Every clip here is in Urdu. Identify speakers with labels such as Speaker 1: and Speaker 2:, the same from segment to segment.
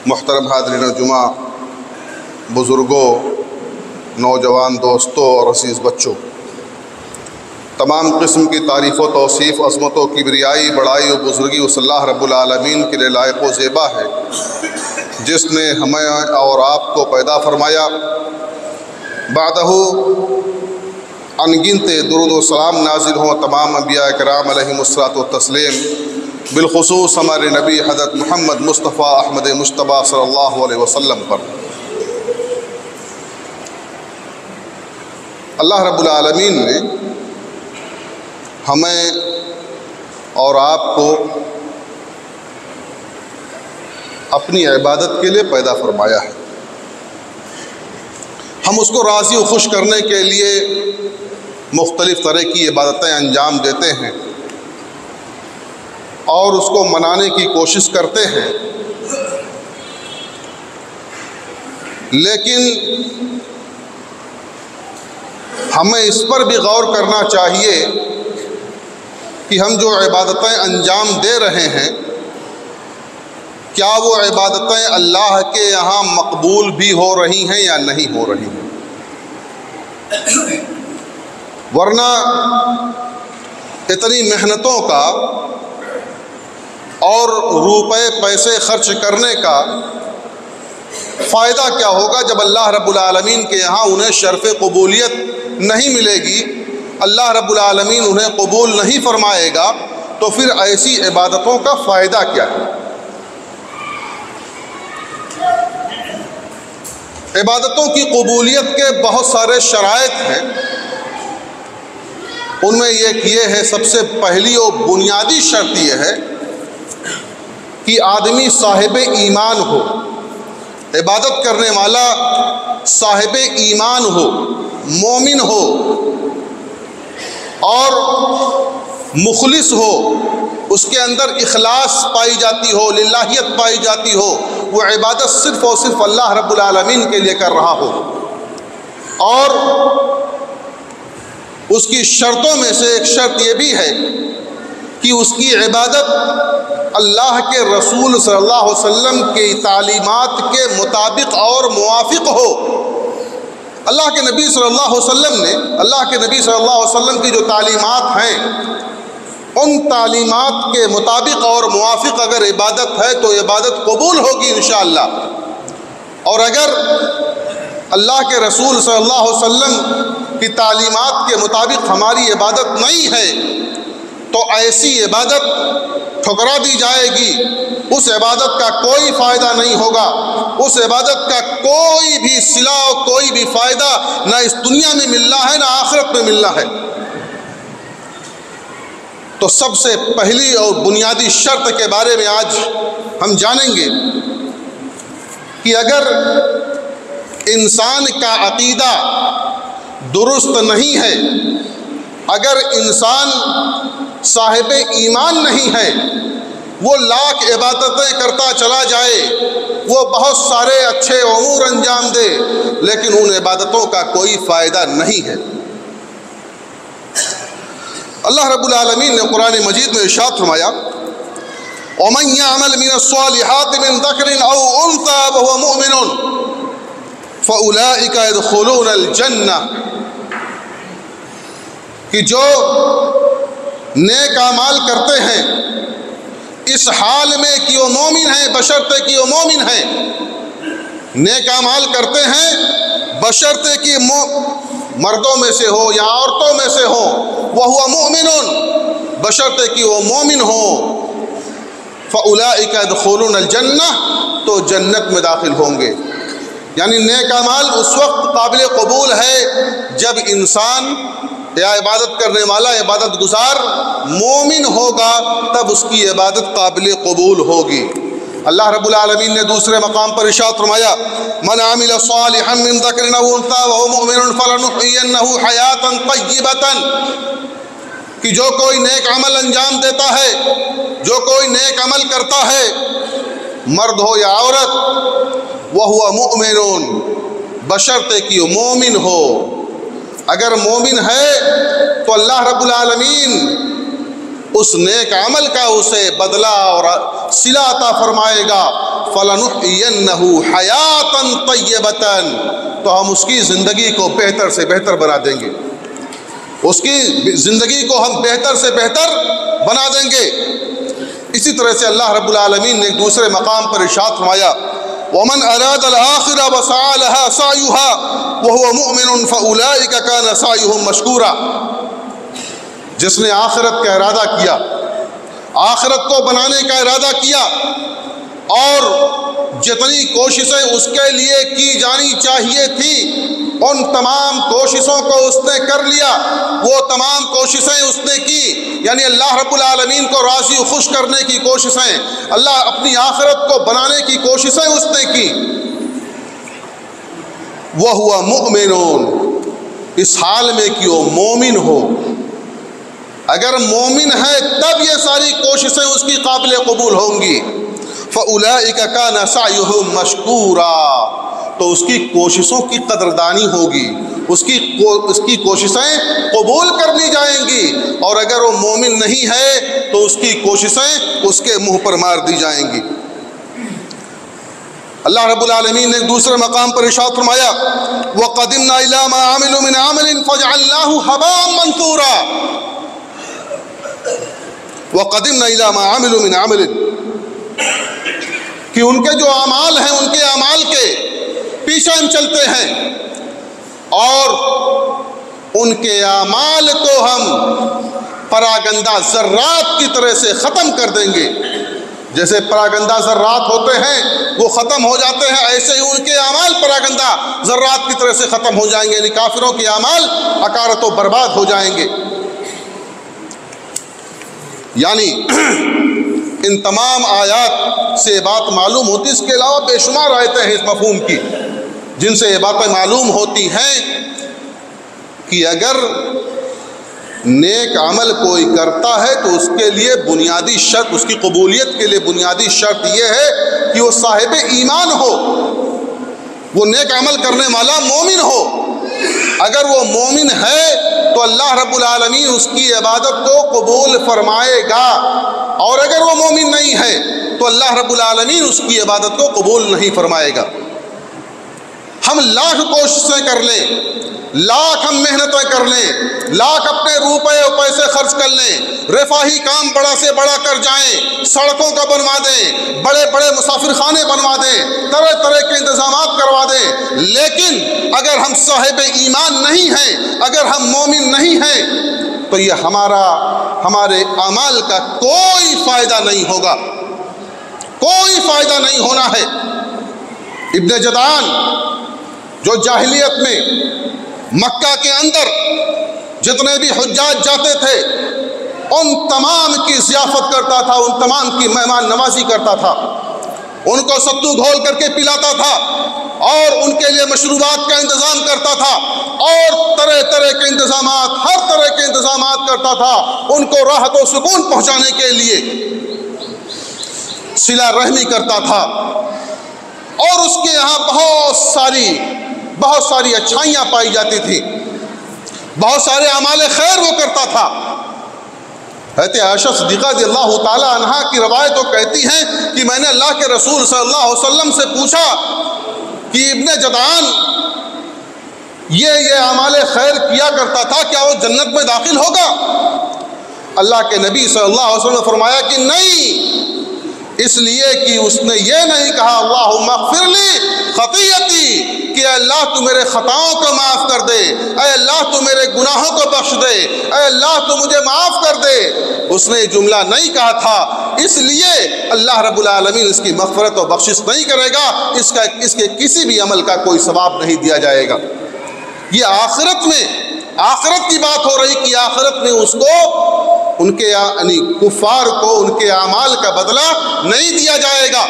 Speaker 1: محترم حاضرین جمعہ، بزرگوں، نوجوان دوستوں اور عزیز بچوں، تمام قسم کی تعریف و توصیف، عظمت و کبریائی، بڑائی و بزرگی اس اللہ رب العالمین کے لیے لائق و زیبا ہے جس نے ہمیں اور آپ کو پیدا فرمایا۔ بعدہ انگنت درود و سلام نازل ہوں تمام انبیاء کرام علیہم الصلاۃ والتسلیم، بالخصوص ہمارے نبی حضرت محمد مصطفیٰ احمد مجتبیٰ صلی اللہ علیہ وسلم پر۔ اللہ رب العالمین نے ہمیں اور آپ کو اپنی عبادت کے لیے پیدا فرمایا ہے۔ ہم اس کو راضی و خوش کرنے کے لیے مختلف طرح کی عبادتیں انجام دیتے ہیں اور اس کو منانے کی کوشش کرتے ہیں، لیکن ہمیں اس پر بھی غور کرنا چاہیے کہ ہم جو عبادتیں انجام دے رہے ہیں، کیا وہ عبادتیں اللہ کے یہاں مقبول بھی ہو رہی ہیں یا نہیں ہو رہی ہیں؟ ورنہ اتنی محنتوں کا اور روپے پیسے خرچ کرنے کا فائدہ کیا ہوگا جب اللہ رب العالمین کے یہاں انہیں شرف قبولیت نہیں ملے گی، اللہ رب العالمین انہیں قبول نہیں فرمائے گا، تو پھر ایسی عبادتوں کا فائدہ کیا ہے؟ عبادتوں کی قبولیت کے بہت سارے شرائط ہیں، ان میں یہ ہے، سب سے پہلی اور بنیادی شرط یہ ہے کہ آدمی صاحب ایمان ہو، عبادت کرنے والا صاحب ایمان ہو، مومن ہو اور مخلص ہو، اس کے اندر اخلاص پائی جاتی ہو، للہیت پائی جاتی ہو، وہ عبادت صرف اور صرف اللہ رب العالمین کے لیے کر رہا ہو۔ اور اس کی شرطوں میں سے ایک شرط یہ بھی ہے کہ اس کی عبادت اللہ کے رسول صلی اللہ علیہ وسلم کی تعلیمات کے مطابق اور موافق ہو۔ اللہ کے نبی صلی اللہ علیہ وسلم نے، اللہ کے نبی صلی اللہ علیہ وسلم کی جو تعلیمات ہیں، ان تعلیمات کے مطابق اور موافق اگر عبادت ہے تو عبادت قبول ہوگی انشاءاللہ۔ اور اگر اللہ کے رسول صلی اللہ علیہ وسلم کی تعلیمات کے مطابق ہماری عبادت نہیں ہے تو ایسی عبادت ٹھکرا دی جائے گی، اس عبادت کا کوئی فائدہ نہیں ہوگا، اس عبادت کا کوئی بھی صلہ اور کوئی بھی فائدہ نہ اس دنیا میں ملنا ہے نہ آخرت میں ملنا ہے۔ تو سب سے پہلی اور بنیادی شرط کے بارے میں آج ہم جانیں گے کہ اگر انسان کا عقیدہ درست نہیں ہے، اگر انسان صاحب ایمان نہیں ہے، وہ لاکھ عبادتیں کرتا چلا جائے، وہ بہت سارے اچھے امور انجام دے، لیکن ان عبادتوں کا کوئی فائدہ نہیں ہے۔ اللہ رب العالمین نے قرآن مجید میں ارشاد فرمایا، وَمَنْ يَعْمَلْ مِنَ الصَّالِحَاتِ مِنْ ذَكَرٍ أَوْ أُنْثَىٰ وَهُوَ مُؤْمِنٌ فَأُولَٰئِكَ يَدْخُلُونَ الْجَنَّةَ، کہ جو نیک اعمال کرتے ہیں اس حال میں کہ وہ مومن ہیں، بشرطے کہ وہ مومن ہیں، نیک اعمال کرتے ہیں بشرطے کہ مردوں میں سے ہو یا عورتوں میں سے ہو، وَهُوَ مُؤْمِنٌ، بشرطے کہ وہ مومن ہو، فَأُولَٰئِكَ يَدْخُلُونَ الْجَنَّةَ، تو جنت میں داخل ہوں گے۔ یعنی نیک اعمال اس وقت قابل قبول ہے جب انسان یا عبادت کرنے والا، عبادت گزار مومن ہوگا، تب اس کی عبادت قابل قبول ہوگی۔ اللہ رب العالمین نے دوسرے مقام پر ارشاد فرمایا، من عمل صالحا من ذکر او انثى وهو مؤمن فلنحيينه حیاتا طیبۃ، کہ جو کوئی نیک عمل انجام دیتا ہے، جو کوئی نیک عمل کرتا ہے، مرد ہو یا عورت، وهو مؤمن، بشرطے کہ وہ مومن ہو۔ اگر مومن ہے تو اللہ رب العالمین اس نیک عمل کا اسے بدلہ اور صلہ عطا فرمائے گا۔ فَلَنُحْيِيَنَّهُ حَيَاةً طَيِّبَةً، تو ہم اس کی زندگی کو بہتر سے بہتر بنا دیں گے، اس کی زندگی کو ہم بہتر سے بہتر بنا دیں گے۔ اسی طرح سے اللہ رب العالمین نے ایک دوسرے مقام پر ارشاد فرمایا وَمَنْ أَرَادَ الْآخِرَةَ وَسَعَى لَهَا سَعْيُهَا وَهُوَ مُؤْمِنٌ فَأُولَئِكَ كَانَ سَعْيُهُمْ مَشْكُورًا، جس نے آخرت کا ارادہ کیا، آخرت کو بنانے کا ارادہ کیا اور جتنی کوششیں اس کے لیے کی جانی چاہیے تھی ان تمام کوششوں کو اس نے کر لیا، وہ تمام کوششیں اس نے کی، یعنی اللہ رب العالمین کو راضی و خوش کرنے کی کوششیں، اللہ اپنی آخرت کو بنانے کی کوششیں اس نے کی۔ وَهُوَ مُؤْمِنٌ، اس حال میں کہ وہ مومن ہو، اگر مومن ہے تب یہ ساری کوششیں اس کی قابل قبول ہوں گی۔ فَأُولَئِكَ كَانَ سَعْيُهُمْ مَشْكُورًا، تو اس کی کوششوں کی قدردانی ہوگی، اس کی کوششیں قبول کر لی جائیں گی، اور اگر وہ مومن نہیں ہے تو اس کی کوششیں اس کے منہ پر مار دی جائیں گی۔ اللہ رب العالمین نے ایک دوسرے مقام پر ارشاد فرمایا وَقَدِمْنَا إِلَىٰ مَا عَمِلُوا مِنْ عَمَلٍ فَجَعَلْنَاهُ هَبَاءً مَنْثُورًا، وَقَدِمْنَا إِلَىٰ مَا عَمِلُوا مِنْ عَمَلٍ، کہ ان کے جو اعمال ہیں ان کے اعمال کے پیچھے ہم چلتے ہیں اور ان کے اعمال کو ہم پراگندہ ذرات کی طرح سے ختم کر دیں گے۔ جیسے پراگندہ ذرات ہوتے ہیں وہ ختم ہو جاتے ہیں، ایسے ہی ان کے اعمال پراگندہ ذرات کی طرح سے ختم ہو جائیں گے، یعنی کافروں کے اعمال اکارت و برباد ہو جائیں گے۔ یعنی ان تمام آیات سے بات معلوم ہوتی، اس کے علاوہ بے شمار آیتیں ہیں اس مفہوم کی جن سے یہ باتیں معلوم ہوتی ہیں کہ اگر نیک عمل کوئی کرتا ہے تو اس کے لیے بنیادی شرط، اس کی قبولیت کے لیے بنیادی شرط یہ ہے کہ وہ صاحب ایمان ہو، وہ نیک عمل کرنے والا مومن ہو۔ اگر وہ مومن ہے تو اللہ رب العالمین اس کی عبادت کو قبول فرمائے گا، اور اگر وہ مومن نہیں ہے تو اللہ رب العالمین اس کی عبادت کو قبول نہیں فرمائے گا۔ ہم لاکھ کوششیں کر لیں، لاکھ ہم محنتیں کر لیں، لاکھ اپنے روپے اور پیسے خرچ کر لیں، رفاہی کام بڑا سے بڑا کر جائیں، سڑکوں کا بنوا دیں، بڑے بڑے مسافر خانے بنوا دیں، طرح طرح کے انتظامات کروا دیں، لیکن اگر ہم صاحب ایمان نہیں ہیں، اگر ہم مومن نہیں ہیں تو یہ ہمارے اعمال کا کوئی فائدہ نہیں ہوگا، کوئی فائدہ نہیں ہونا ہے۔ ابن جدعان جو جاہلیت میں مکہ کے اندر جتنے بھی حجاج جاتے تھے ان تمام کی ضیافت کرتا تھا، ان تمام کی مہمان نوازی کرتا تھا، ان کو ستو گھول کر کے پلاتا تھا اور ان کے لیے مشروبات کا انتظام کرتا تھا اور طرح طرح کے انتظامات، ہر طرح کے انتظامات کرتا تھا ان کو راحت و سکون پہنچانے کے لیے، صلہ رحمی کرتا تھا، اور اس کے یہاں بہت ساری اچھائیاں پائی جاتی تھی، بہت سارے اعمال خیر وہ کرتا تھا۔ حضرت عائشہ صدیقہ رضی اللہ تعالی عنہا کی روایت تو کہتی ہیں کہ میں نے اللہ کے رسول صلی اللہ علیہ وسلم سے پوچھا کہ ابن جدعان یہ اعمال خیر کیا کرتا تھا، کیا وہ جنت میں داخل ہوگا؟ اللہ کے نبی صلی اللہ علیہ وسلم نے فرمایا کہ نہیں، اس لیے کہ اس نے یہ نہیں کہا اللہم اغفر لی خطیئتی کہ اے اللہ تو میرے خطاؤں کو معاف کر دے، اے اللہ تو میرے گناہوں کو بخش دے، اے اللہ تو مجھے معاف کر دے، اس نے جملہ نہیں کہا تھا، اس لیے اللہ رب العالمین اس کی مغفرت و بخشش نہیں کرے گا، اس کے کسی بھی عمل کا کوئی ثواب نہیں دیا جائے گا۔ یہ آخرت کی بات ہو رہی کہ آخرت میں اس کو ان کے یعنی کفار کو ان کے اعمال کا بدلہ نہیں دیا جائے گا۔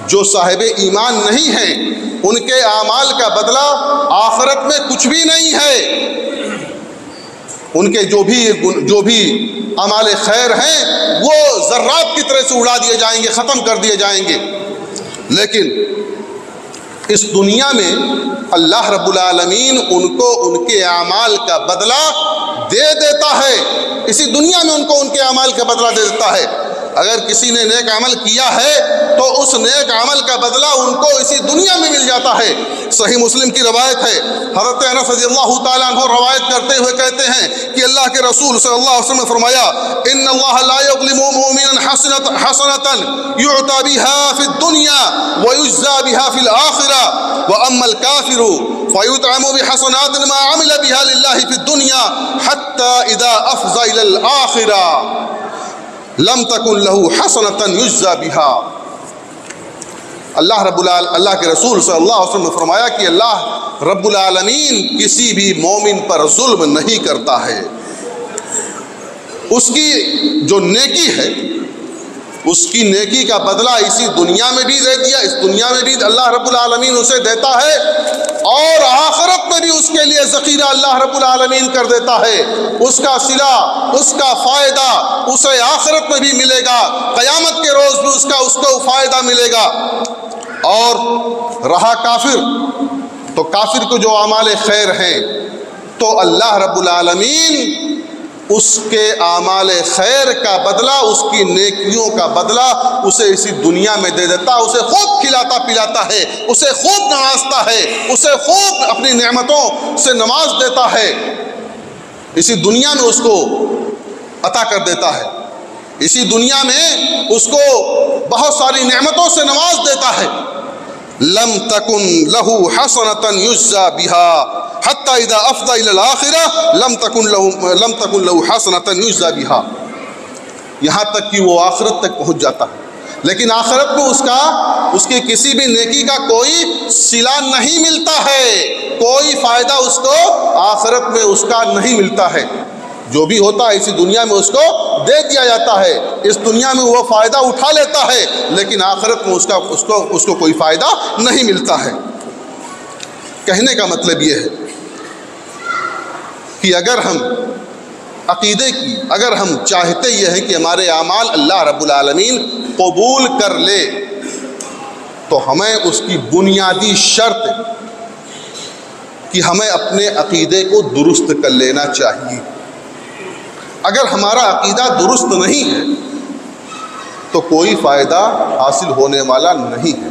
Speaker 1: جو صاحب ایمان نہیں ہیں ان کے اعمال کا بدلہ آخرت میں کچھ بھی نہیں ہے، ان کے جو بھی اعمال خیر ہیں وہ ذرات کی طرح سے اڑا دیے جائیں گے، ختم کر دیے جائیں گے۔ لیکن اس دنیا میں اللہ رب العالمین ان کو ان کے اعمال کا بدلہ دے دیتا ہے، اسی دنیا میں ان کو ان کے اعمال کا بدلہ دے دیتا ہے۔ اگر کسی نے نیک عمل کیا ہے تو اس نیک عمل کا بدلہ ان کو اسی دنیا میں مل جاتا ہے۔ صحیح مسلم کی روایت ہے، حضرت انس رضی اللہ تعالیٰ عنہ روایت کرتے ہوئے کہتے ہیں کہ اللہ کے رسول صلی اللہ علیہ وسلم نے فرمایا، ان اللہ لا یظلم مؤمنا حسنة يعطى بها في الدنيا ويجزى بها في الآخرة وأما الكافر فيطعم بحسنات ما عمل بها لله في الدنيا حتى إذا أفضى إلى الآخرة لم تكن له حسنة يجزى بها۔ اللہ کے رسول صلی اللہ علیہ وسلم نے فرمایا کہ اللہ رب العالمین کسی بھی مومن پر ظلم نہیں کرتا ہے، اس کی جو نیکی ہے اس کی نیکی کا بدلہ اسی دنیا میں بھی دے دیا، اس دنیا میں بھی اللہ رب العالمین اسے دیتا ہے، اور آخرت میں بھی اس کے لیے ذخیرہ اللہ رب العالمین کر دیتا ہے۔ اس کا صلہ، اس کا فائدہ اسے آخرت میں بھی ملے گا، قیامت کے روز بھی اس کو فائدہ ملے گا۔ اور رہا کافر، تو کافر کو جو اعمال خیر ہیں تو اللہ رب العالمین اس کے اعمال خیر کا بدلہ، اس کی نیکیوں کا بدلہ اسے اسی دنیا میں دے دیتا، اسے خوب کھلاتا پلاتا ہے، اسے خوب نوازتا ہے، اسے خوب اپنی نعمتوں سے نواز دیتا ہے، اسی دنیا میں اس کو عطا کر دیتا ہے، اسی دنیا میں اس کو بہت ساری نعمتوں سے نواز دیتا ہے۔ لم تکن لہو حسنۃ یجزی بہا حتی اذا افضى الى الآخرہ لم تکن لہو حسنۃ یجزی بہا، یہاں تک کہ وہ آخرت تک پہنچ جاتا ہے، لیکن آخرت میں اس کی کسی بھی نیکی کا کوئی صلہ نہیں ملتا ہے، کوئی فائدہ اس کو آخرت میں اس کا نہیں ملتا ہے۔ جو بھی ہوتا ہے اسی دنیا میں اس کو دے دیا جاتا ہے، اس دنیا میں وہ فائدہ اٹھا لیتا ہے، لیکن آخرت میں اس کو کوئی فائدہ نہیں ملتا ہے۔ کہنے کا مطلب یہ ہے کہ اگر ہم عقیدے کی، اگر ہم چاہتے یہ ہیں کہ ہمارے اعمال اللہ رب العالمین قبول کر لے، تو ہمیں اس کی بنیادی شرط کہ ہمیں اپنے عقیدے کو درست کر لینا چاہیے۔ اگر ہمارا عقیدہ درست نہیں ہے تو کوئی فائدہ حاصل ہونے والا نہیں ہے۔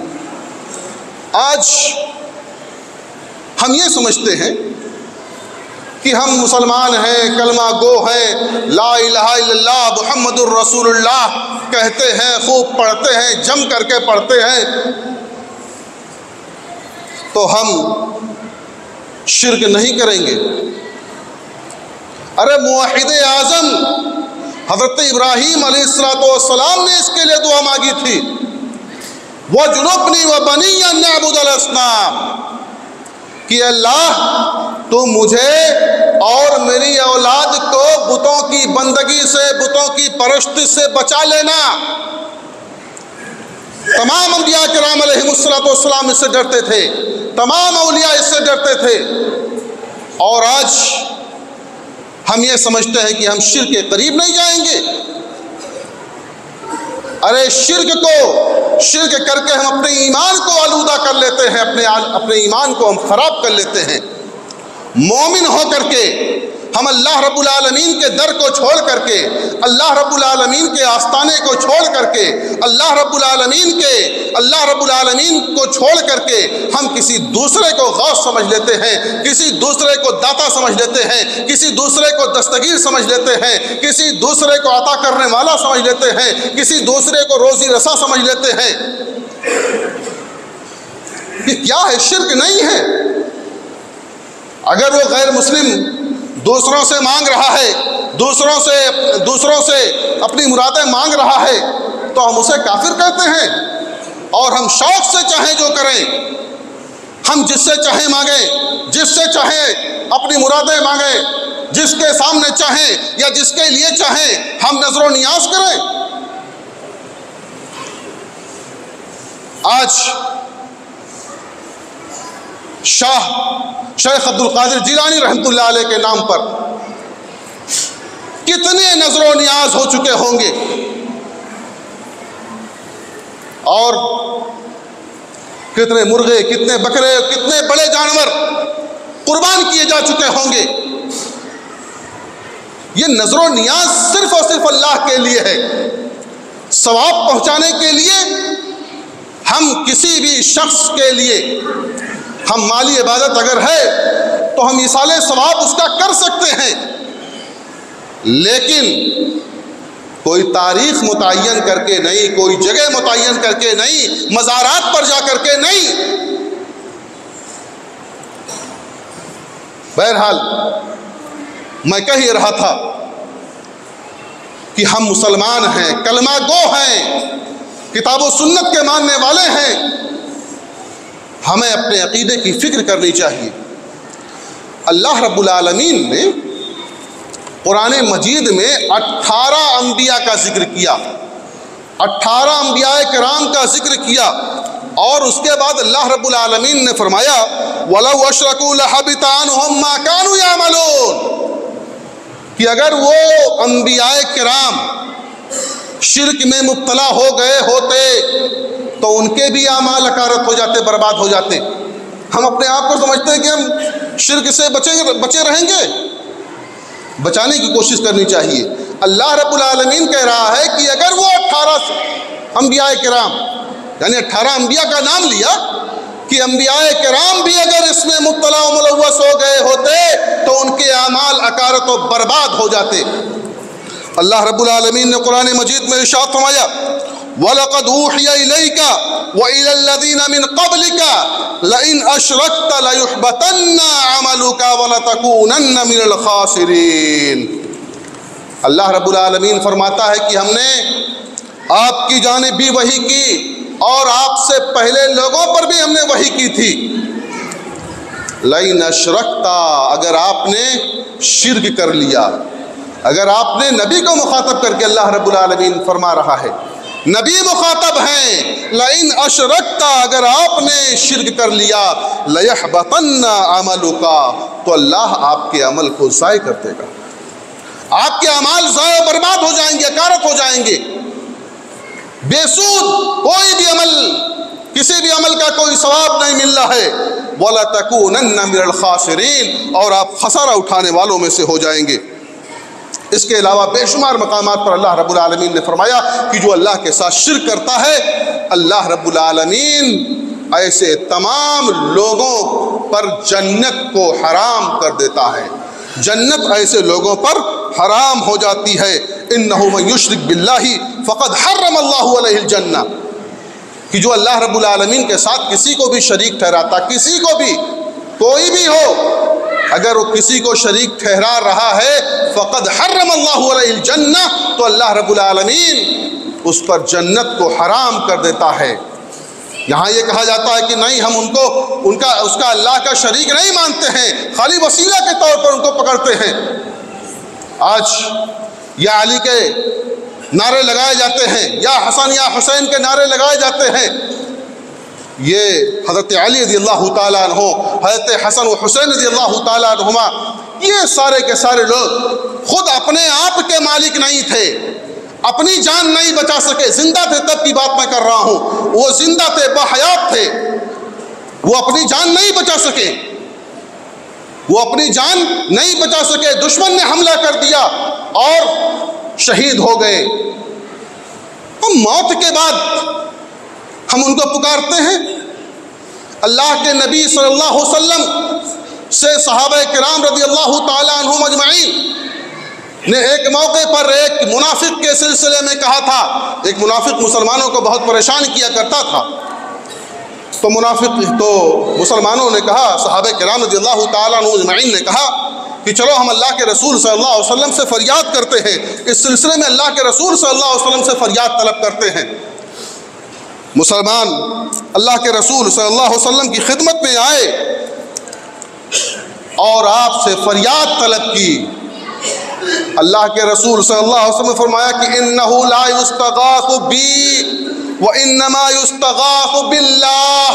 Speaker 1: آج ہم یہ سمجھتے ہیں کہ ہم مسلمان ہیں، کلمہ گو ہیں، لا الہ الا اللہ محمد الرسول اللہ کہتے ہیں، خوب پڑھتے ہیں، جم کر کے پڑھتے ہیں، تو ہم شرک نہیں کریں گے۔ ارے موحد اعظم حضرت ابراہیم علیہ السلام نے اس کے لیے دعا مانگی تھی، وَاجْنُبْنِي وَبَنِيَّ أَن نَّعْبُدَ الْأَصْنَامَ، کہ اللہ تو مجھے اور میری اولاد کو بتوں کی بندگی سے، بتوں کی پرست سے بچا لینا۔ تمام انبیاء کرام علیہ السلام اس سے ڈرتے تھے، تمام اولیاء اس سے ڈرتے تھے، اور آج ہم یہ سمجھتے ہیں کہ ہم شرک کے قریب نہیں جائیں گے۔ ارے شرک کر کے ہم اپنے ایمان کو آلودہ کر لیتے ہیں، اپنے ایمان کو ہم خراب کر لیتے ہیں۔ مومن ہو کر کے ہم اللہ رب العالمین کے در کو چھوڑ کر کے، اللہ رب العالمین کے آستانے کو چھوڑ کر کے، اللہ رب العالمین کو چھوڑ کر کے ہم کسی دوسرے کو غوث سمجھ لیتے ہیں، کسی دوسرے کو داتا سمجھ لیتے ہیں، کسی دوسرے کو دستگیر سمجھ لیتے ہیں، کسی دوسرے کو عطا کرنے والا سمجھ لیتے ہیں، کسی دوسرے کو روزی رسا سمجھ لیتے ہیں۔ یہ کیا ہے؟ شرک نہیں ہے۔ اگر وہ غیر مسلم دوسروں سے مانگ رہا ہے، دوسروں سے اپنی مرادیں مانگ رہا ہے، تو ہم اسے کافر کہتے ہیں، اور ہم شوق سے چاہیں جو کریں، ہم جس سے چاہیں مانگیں، جس سے چاہیں اپنی مرادیں مانگیں، جس کے سامنے چاہیں یا جس کے لیے چاہیں ہم نظر و نیاز کریں۔ آج شیخ عبد القادر جیلانی رحمۃ اللہ علیہ کے نام پر کتنے نظر و نیاز ہو چکے ہوں گے، اور کتنے مرغے، کتنے بکرے، کتنے بڑے جانور قربان کیے جا چکے ہوں گے۔ یہ نظر و نیاز صرف اور صرف اللہ کے لیے ہے۔ ثواب پہنچانے کے لیے ہم کسی بھی شخص کے لیے ہم مالی عبادت اگر ہے تو ہم ایصال ثواب اس کا کر سکتے ہیں، لیکن کوئی تاریخ متعین کر کے نہیں، کوئی جگہ متعین کر کے نہیں، مزارات پر جا کر کے نہیں۔ بہرحال میں کہہ ہی رہا تھا کہ ہم مسلمان ہیں، کلمہ گو ہیں، کتاب و سنت کے ماننے والے ہیں، ہمیں اپنے عقیدے کی فکر کرنی چاہیے۔ اللہ رب العالمین نے قرآن مجید میں 18 انبیاء کا ذکر کیا، 18 انبیاء کرام کا ذکر کیا، اور اس کے بعد اللہ رب العالمین نے فرمایا وَلَوْ أَشْرَكُوا لَحَبِطَ عَنْهُمْ مَا كَانُوا يَعْمَلُونَ، کہ اگر وہ انبیاء کرام شرک میں مبتلا ہو گئے ہوتے تو ان کے بھی اعمال اکارت ہو جاتے، برباد ہو جاتے۔ ہم اپنے آپ کو سمجھتے ہیں کہ ہم شرک سے بچے رہیں گے، بچانے کی کوشش کرنی چاہیے۔ اللہ رب العالمین کہہ رہا ہے کہ اگر وہ 18 انبیاء کرام، یعنی 18 انبیاء کا نام لیا کہ انبیاء کرام بھی اگر اس میں مبتلا و ملوث ہو گئے ہوتے تو ان کے اعمال اکارت و برباد ہو جاتے۔ اللہ رب العالمین نے قرآن مجید میں ارشاد فرمایا وَلَقَدْ أُوحِيَ إِلَيْكَ وَإِلَى الَّذِينَ مِنْ قَبْلِكَ لَئِنْ أَشْرَكْتَ لَيُحْبَطَنَّ عَمَلُكَ وَلَتَكُونَنَّ مِنَ الْخَاسِرِينَ۔ اللہ رب العالمین فرماتا ہے کہ ہم نے آپ کی جانب بھی وحی کی اور آپ سے پہلے لوگوں پر بھی ہم نے وحی کی تھی۔ لَئِنْ أَشْرَكْتَ، اگر آپ نے شرک کر لیا، اگر آپ نے نبی کو مخاطب کر کے اللہ رب العالمین فرما رہا ہے، نبی مخاطب ہیں، لئن اشرکت، اگر آپ نے شرک کر لیا، لیحبطن عملک، تو اللہ آپ کے عمل کو ضائع کر دے گا، آپ کے اعمال ضائع برباد ہو جائیں گے، اکارت ہو جائیں گے، بے سود کوئی بھی عمل، کسی بھی عمل کا کوئی ثواب نہیں مل رہا ہے، وَلَتَكُونَنَّ مِنَ الْخَاسِرِينَ، اور آپ خسارہ اٹھانے والوں میں سے ہو جائیں گے۔ اس کے علاوہ بے شمار مقامات پر اللہ رب العالمین نے فرمایا کہ جو اللہ کے ساتھ شرک کرتا ہے، اللہ رب العالمین ایسے تمام لوگوں پر جنت کو حرام کر دیتا ہے، جنت ایسے لوگوں پر حرام ہو جاتی ہے۔ اِنَّهُ مَن يُشْرِكْ بِاللَّهِ فَقَدْ حَرَّمَ اللَّهُ عَلَيْهِ الْجَنَّةَ، کہ جو اللہ رب العالمین کے ساتھ کسی کو بھی شریک ٹھہراتا، کسی کو بھی، کوئی بھی ہو، اگر وہ کسی کو شریک ٹھہرا رہا ہے فقد حرم اللہ علیہ الجنہ، تو اللہ رب العالمین اس پر جنت کو حرام کر دیتا ہے۔ یہاں یہ کہا جاتا ہے کہ نہیں، ہم اس کا اللہ کا شریک نہیں مانتے ہیں، خالی وسیلہ کے طور پر ان کو پکڑتے ہیں۔ آج یا علی کے نعرے لگائے جاتے ہیں، یا حسن یا حسین کے نعرے لگائے جاتے ہیں، یہ حضرت علی رضی اللہ تعالیٰ عنہ، حضرت حسن و حسین رضی اللہ تعالیٰ عنہما، یہ سارے کے سارے لوگ خود اپنے آپ کے مالک نہیں تھے، اپنی جان نہیں بچا سکے، زندہ تھے تب کی بات میں کر رہا ہوں، وہ زندہ تھے، باحیات تھے، وہ اپنی جان نہیں بچا سکے، وہ اپنی جان نہیں بچا سکے، دشمن نے حملہ کر دیا اور شہید ہو گئے۔ موت کے بعد ہم ان کو پکارتے ہیں۔ اللہ کے نبی صلی اللہ علیہ وسلم سے صحابہ کرام رضی اللہ تعالیٰ عنہم اجمعین نے ایک موقع پر ایک منافق کے سلسلے میں کہا تھا، ایک منافق مسلمانوں کو بہت پریشان کیا کرتا تھا، تو مسلمانوں نے کہا، صحابہ کرام رضی اللہ تعالیٰ عنہم اجمعین نے کہا کہ چلو ہم اللہ کے رسول صلی اللہ علیہ وسلم سے فریاد کرتے ہیں، اس سلسلے میں اللہ کے رسول صلی اللہ علیہ وسلم سے فریاد طلب کرتے ہیں۔ مسلمان اللہ کے رسول صلی اللہ علیہ وسلم کی خدمت میں آئے اور آپ سے فریاد طلب کی۔ اللہ کے رسول صلی اللہ علیہ وسلم نے فرمایا کہ انہو لا یستغاث بی وانما یستغاث باللہ،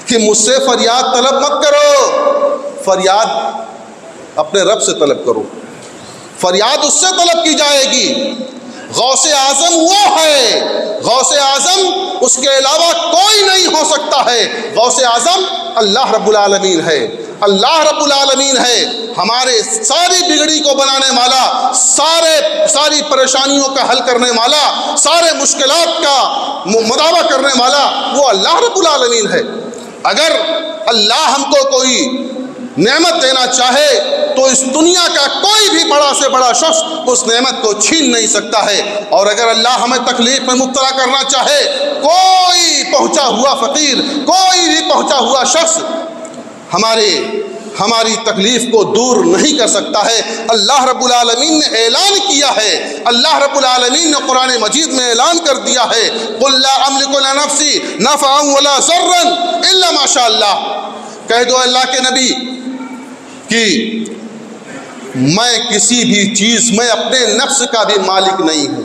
Speaker 1: کہ مجھ سے فریاد طلب مت کرو، فریاد اپنے رب سے طلب کرو، فریاد اس سے طلب کی جائے گی۔ غوث اعظم وہ ہے، غوث اعظم اس کے علاوہ کوئی نہیں ہو سکتا ہے؟ غوث اعظم اللہ رب العالمین ہے، اللہ رب العالمین ہے، ہمارے ساری بگڑی کو بنانے والا، ساری پریشانیوں کا حل کرنے والا، سارے مشکلات کا مداوع کرنے والا وہ اللہ رب العالمین ہے۔ اگر اللہ ہم کو کوئی نعمت دینا چاہے تو اس دنیا کا کوئی بھی بڑا سے بڑا شخص اس نعمت کو چھین نہیں سکتا ہے، اور اگر اللہ ہمیں تکلیف میں مبتلا کرنا چاہے، کوئی پہنچا ہوا فقیر، کوئی بھی پہنچا ہوا شخص ہماری تکلیف کو دور نہیں کر سکتا ہے۔ اللہ رب العالمین نے اعلان کیا ہے، اللہ رب العالمین نے قرآن مجید میں اعلان کر دیا ہے، قُلْ لَا أَمْلِكُ لِنَفْسِي نَفْعًا وَلَا ضَرًّا إِلَّا مَا شَاءَ اللَّهُ۔ کہہ دو اللہ کے نبی کہ میں کسی بھی چیز، میں اپنے نفس کا بھی مالک نہیں ہوں،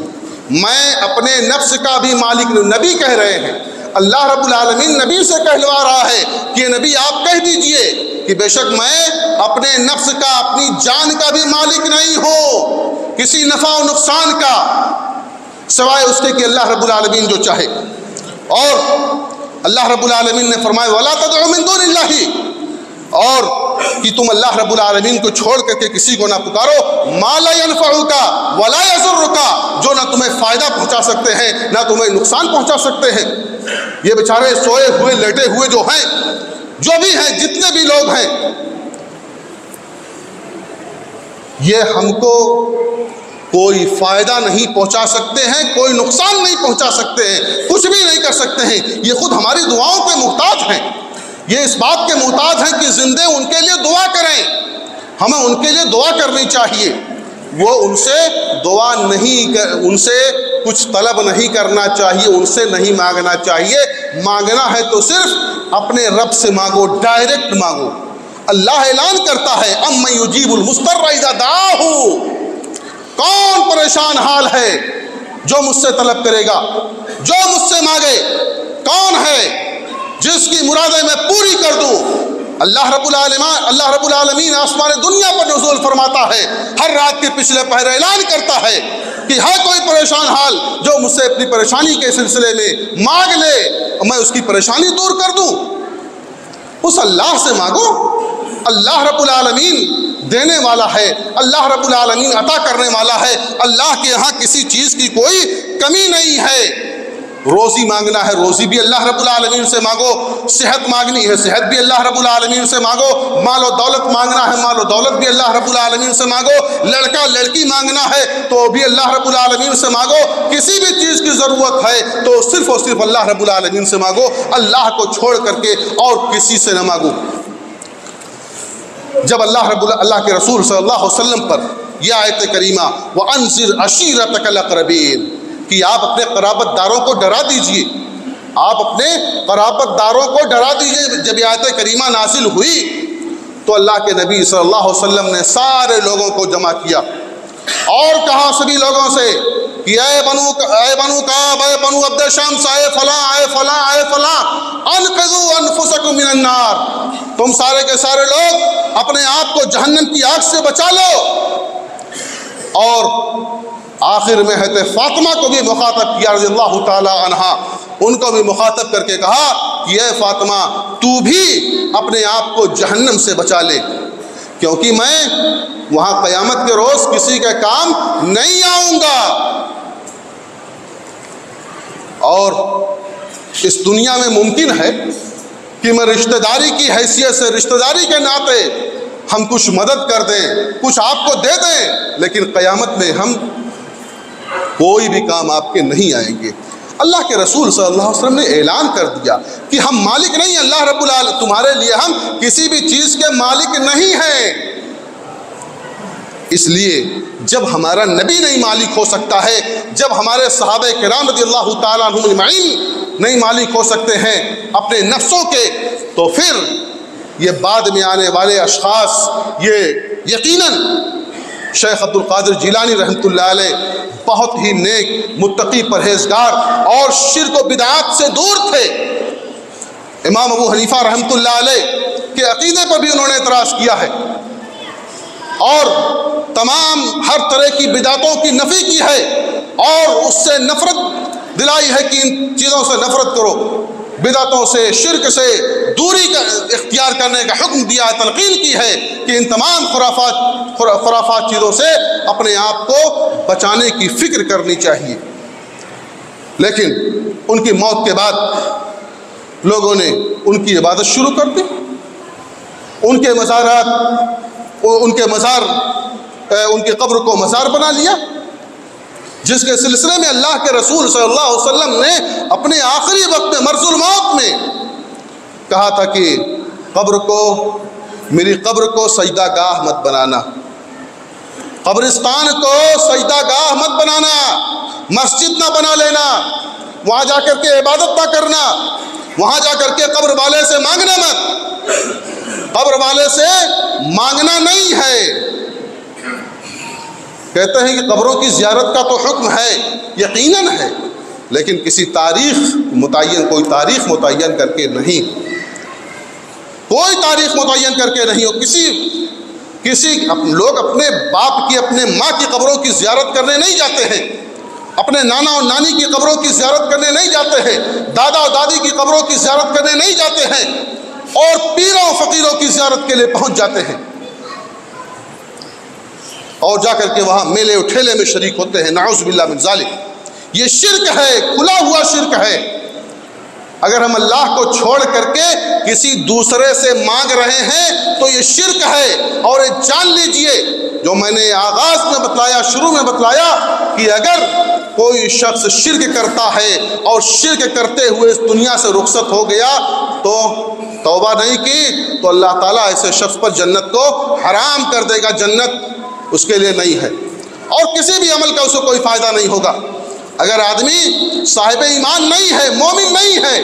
Speaker 1: میں اپنے نفس کا بھی مالک نہیں۔ نبی کہہ رہے ہیں، اللہ رب العالمین نبی سے کہلوا رہا ہے کہ نبی آپ کہہ دیجئے کہ بے شک میں اپنے نفس کا، اپنی جان کا بھی مالک نہیں ہوں، کسی نفع و نقصان کا، سوائے اس کے کہ اللہ رب العالمین جو چاہے۔ اور اللہ رب العالمین نے فرمایا وَلَا تَدْعُ مِن دُونِ اللَّهِ، اور کہ تم اللہ رب العالمین کو چھوڑ کر کے کسی کو نہ پکارو، مَا لَا يَنْفَعُكَ وَلَا يَضُرُّكَ، جو نہ تمہیں فائدہ پہنچا سکتے ہیں نہ تمہیں نقصان پہنچا سکتے ہیں۔ یہ بیچارے سوئے ہوئے لیٹے ہوئے جو ہیں، جو بھی ہیں، جتنے بھی لوگ ہیں، یہ ہم کو کوئی فائدہ نہیں پہنچا سکتے ہیں، کوئی نقصان نہیں پہنچا سکتے ہیں، کچھ بھی نہیں کر سکتے ہیں۔ یہ خود ہماری دعاؤں کے محتاج ہیں، یہ اس بات کے محتاج ہیں کہ زندے ان کے لیے دعا کریں، ہمیں ان کے لیے دعا کرنی چاہیے۔ وہ ان سے دعا نہیں، ان سے کچھ طلب نہیں کرنا چاہیے، ان سے نہیں مانگنا چاہیے، مانگنا ہے تو صرف اپنے رب سے مانگو، ڈائریکٹ مانگو۔ اللہ اعلان کرتا ہے اَمَّن يُجِيبُ الْمُضْطَرَّ إِذَا دَعَاهُ، کون پریشان حال ہے جو مجھ سے طلب کرے گا، جو مجھ سے مانگے، کون ہے جس کی مرادیں میں پوری کر دوں۔ اللہ رب العالمین آسمان دنیا پر نزول فرماتا ہے، ہر رات کے پچھلے پہر اعلان کرتا ہے کہ ہے کوئی پریشان حال جو مجھ سے اپنی پریشانی کے سلسلے میں مانگ لے اور میں اس کی پریشانی دور کر دوں۔ اس اللہ سے مانگو، اللہ رب العالمین دینے والا ہے، اللہ رب العالمین عطا کرنے والا ہے، اللہ کے یہاں کسی چیز کی کوئی کمی نہیں ہے۔ روزی مانگنا ہے، روزی بھی اللہ رب العالمین سے مانگو، صحت مانگنی ہے، صحت بھی اللہ رب العالمین سے مانگو، مال و دولت مانگنا ہے، مال و دولت بھی اللہ رب العالمین سے مانگو، لڑکا لڑکی مانگنا ہے تو بھی اللہ رب العالمین سے مانگو، کسی بھی چیز کی ضرورت ہے تو صرف اور صرف اللہ رب العالمین سے مانگو، اللہ کو چھوڑ کر کے اور کسی سے نہ مانگو۔ جب اللہ کے رسول صلی اللہ علیہ وسلم پر یہ آیت کریمہ وَأَنذِرْ عَشِيرَتَكَ الْأَقْرَبِينَ کہ آپ اپنے قرابت داروں کو ڈرا دیجئے، آپ اپنے قرابت داروں کو ڈرا دیجئے، جب یہ آیت کریمہ نازل ہوئی تو اللہ کے نبی صلی اللہ علیہ وسلم نے سارے لوگوں کو جمع کیا اور کہا سبھی لوگوں سے کہ اے بنو کعب، اے بنو عبد شمس، اے فلاں اے فلاں اے فلاں، انقذوا انفسکم من النار، تم سارے کے سارے لوگ اپنے آپ کو جہنم کی آگ سے بچا لو۔ اور آخر میں حضرت فاطمہ کو بھی مخاطب کیا رضی اللہ تعالی عنہا، ان کو بھی مخاطب کر کے کہا کہ اے فاطمہ تو بھی اپنے آپ کو جہنم سے بچا لے، کیونکہ میں وہاں قیامت کے روز کسی کے کام نہیں آؤں گا، اور اس دنیا میں ممکن ہے کہ میں رشتہ داری کی حیثیت سے، رشتہ داری کے ناطے ہم کچھ مدد کر دیں، کچھ آپ کو دے دیں، لیکن قیامت میں ہم کوئی بھی کام آپ کے نہیں آئیں گے۔ اللہ کے رسول صلی اللہ علیہ وسلم نے اعلان کر دیا کہ ہم مالک نہیں، اللہ رب العالمین تمہارے لیے ہم کسی بھی چیز کے مالک نہیں ہیں۔ اس لیے جب ہمارا نبی نہیں مالک ہو سکتا ہے، جب ہمارے صحابہ کرام رضی اللہ تعالیٰ عنہم اجمعین نہیں مالک ہو سکتے ہیں اپنے نفسوں کے، تو پھر یہ بعد میں آنے والے اشخاص، یہ یقیناً شیخ عبد القادر جیلانی رحمۃ اللہ علیہ بہت ہی نیک، متقی، پرہیزگار اور شرک و بدعات سے دور تھے۔ امام ابو حنیفہ رحمۃ اللہ علیہ کے عقیدے پر بھی انہوں نے اعتراض کیا ہے اور تمام ہر طرح کی بدعتوں کی نفی کی ہے اور اس سے نفرت دلائی ہے کہ ان چیزوں سے نفرت کرو۔ بدعتوں سے، شرک سے دوری کا اختیار کرنے کا حکم دیا ہے، تلقین کی ہے کہ ان تمام خرافات چیزوں سے اپنے آپ کو بچانے کی فکر کرنی چاہیے۔ لیکن ان کی موت کے بعد لوگوں نے ان کی عبادت شروع کر دی، ان کے مزارات، ان کے قبر کو مزار بنا لیا، جس کے سلسلے میں اللہ کے رسول صلی اللہ علیہ وسلم نے اپنے آخری وقت میں مرض الموت میں کہا تھا کہ میری قبر کو سجدہ گاہ مت بنانا، قبرستان کو سجدہ گاہ مت بنانا، مسجد نہ بنا لینا، وہاں جا کر کے عبادت نہ کرنا، وہاں جا کر کے قبر والے سے مانگنا مت، قبر والے سے مانگنا نہیں ہے۔ کہتے ہیں کہ قبروں کی زیارت کا تو حکم ہے، یقیناً ہے، لیکن کوئی تاریخ متعین کر کے نہیں، کوئی تاریخ متعین کر کے نہیں ہو۔ لوگ اپنے باپ کی، اپنے ماں کی قبروں کی زیارت کرنے نہیں جاتے ہیں، اپنے نانا اور نانی کی قبروں کی زیارت کرنے نہیں جاتے ہیں، دادا اور دادی کی قبروں کی زیارت کرنے نہیں جاتے ہیں، اور پیروں و فقیروں کی زیارت کے لیے پہنچ جاتے ہیں، اور جا کر کے وہاں میلے و ٹھیلے میں شریک ہوتے ہیں۔ نعوذ باللہ من ذالک، یہ شرک ہے، کھلا ہوا شرک ہے۔ اگر ہم اللہ کو چھوڑ کر کے کسی دوسرے سے مانگ رہے ہیں تو یہ شرک ہے، اور یہ جان لیجئے جو میں نے آغاز میں بتلایا، شروع میں بتلایا، کہ اگر کوئی شخص شرک کرتا ہے اور شرک کرتے ہوئے اس دنیا سے رخصت ہو گیا تو توبہ نہیں کی تو اللہ تعالیٰ ایسے شخص پر جنت کو حرام کر دے گا، جنت اس کے لیے نہیں ہے، اور کسی بھی عمل کا اس کو کوئی فائدہ نہیں ہوگا۔ اگر آدمی صاحب ایمان نہیں ہے، مومن نہیں ہے،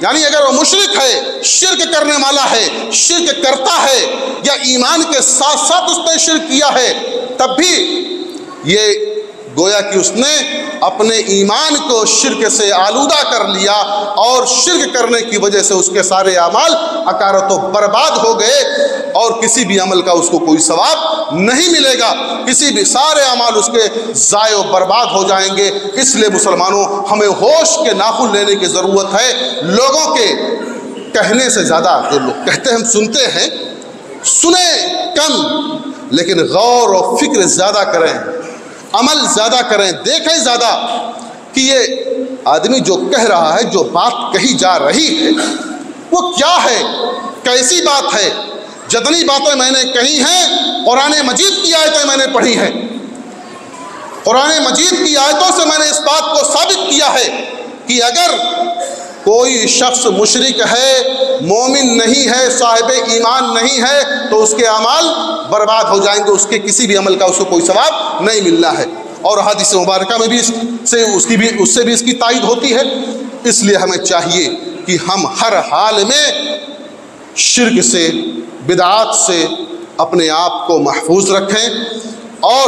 Speaker 1: یعنی اگر وہ مشرک ہے، شرک کرنے والا ہے، شرک کرتا ہے، یا ایمان کے ساتھ ساتھ اس نے شرک کیا ہے، تب بھی یہ گویا کہ اس نے اپنے ایمان کو شرک سے آلودہ کر لیا، اور شرک کرنے کی وجہ سے اس کے سارے اعمال اکارت و برباد ہو گئے، اور کسی بھی عمل کا اس کو کوئی ثواب نہیں ملے گا، کسی بھی سارے اعمال اس کے ضائع و برباد ہو جائیں گے۔ اس لیے مسلمانوں، ہمیں ہوش کے ناخن لینے کی ضرورت ہے۔ لوگوں کے کہنے سے زیادہ، جو لوگ کہتے ہیں ہم سنتے ہیں، سنیں کم، لیکن غور و فکر زیادہ کریں، عمل زیادہ کریں، دیکھیں زیادہ کہ یہ آدمی جو کہہ رہا ہے، جو بات کہی جا رہی ہے، وہ کیا ہے، کیسی بات ہے۔ جتنی باتیں میں نے کہی ہیں، قرآن مجید کی آیتیں میں نے پڑھی ہیں، قرآن مجید کی آیتوں سے میں نے اس بات کو ثابت کیا ہے کہ اگر کوئی شخص مشرک ہے، مومن نہیں ہے، صاحب ایمان نہیں ہے، تو اس کے اعمال برباد ہو جائیں گے، اس کے کسی بھی عمل کا اس کو کوئی ثواب نہیں ملنا ہے۔ اور حدیث مبارکہ میں بھی اس سے بھی اس کی تائید ہوتی ہے۔ اس لیے ہمیں چاہیے کہ ہم ہر حال میں شرک سے، بدعات سے اپنے آپ کو محفوظ رکھیں، اور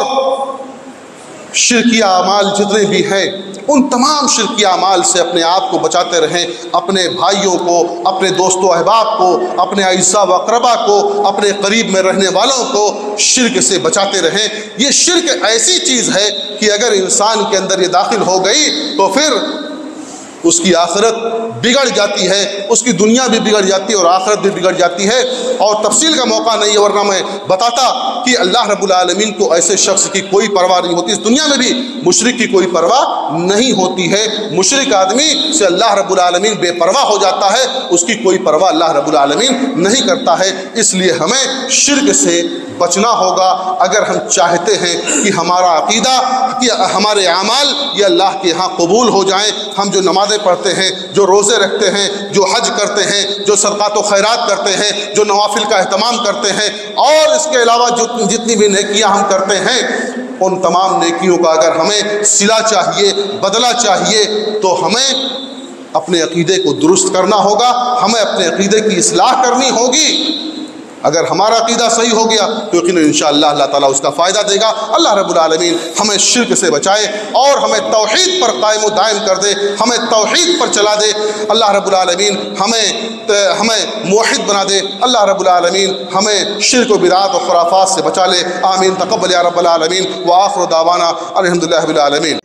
Speaker 1: شرکیہ اعمال جتنے بھی ہیں ان تمام شرکی اعمال سے اپنے آپ کو بچاتے رہیں، اپنے بھائیوں کو، اپنے دوست و احباب کو، اپنے اعزاء و اقربا کو، اپنے قریب میں رہنے والوں کو شرک سے بچاتے رہیں۔ یہ شرک ایسی چیز ہے کہ اگر انسان کے اندر یہ داخل ہو گئی تو پھر اس کی آخرت بگڑ جاتی ہے، اس کی دنیا بھی بگڑ جاتی ہے اور آخرت بھی بگڑ جاتی ہے۔ اور تفصیل کا موقع نہیں ہے، ورنہ میں بتاتا کہ اللہ رب العالمین کو ایسے شخص کی کوئی پرواہ نہیں ہوتی۔ اس دنیا میں بھی مشرک کی کوئی پرواہ نہیں ہوتی ہے۔ مشرک آدمی سے اللہ رب العالمین بے پرواہ ہو جاتا ہے، اس کی کوئی پرواہ اللہ رب العالمین نہیں کرتا ہے۔ اس لیے ہمیں شرک سے بچنا ہوگا اگر ہم چاہتے ہیں کہ ہمارا عقیدہ، کہ ہمارے اعمال یہ اللہ کے ہاں قبول ہو جائیں۔ ہم جو نمازیں پڑھتے ہیں، جو روزے رکھتے ہیں، جو حج کرتے ہیں، جو صدقات و خیرات کرتے ہیں، جو نوافل کا اہتمام کرتے ہیں، اور اس کے علاوہ جتنی بھی نیکیاں ہم کرتے ہیں، ان تمام نیکیوں کا اگر ہمیں صلہ چاہیے، بدلہ چاہیے، تو ہمیں اپنے عقیدے کو درست کرنا ہوگا، ہمیں اپنے عقیدے کی اصلاح کرنی ہوگی۔ اگر ہمارا عقیدہ صحیح ہو گیا تو یقیناً انشاءاللہ اللہ تعالیٰ اس کا فائدہ دے گا۔ اللہ رب العالمین ہمیں شرک سے بچائے اور ہمیں توحید پر قائم و دائم کر دے، ہمیں توحید پر چلا دے۔ اللہ رب العالمین ہمیں موحد بنا دے۔ اللہ رب العالمین ہمیں شرک و بدعات و خرافات سے بچا لے۔ آمین۔ تقبل یا رب العالمین۔ وآخر دعوانا الحمدللہ رب العالمین۔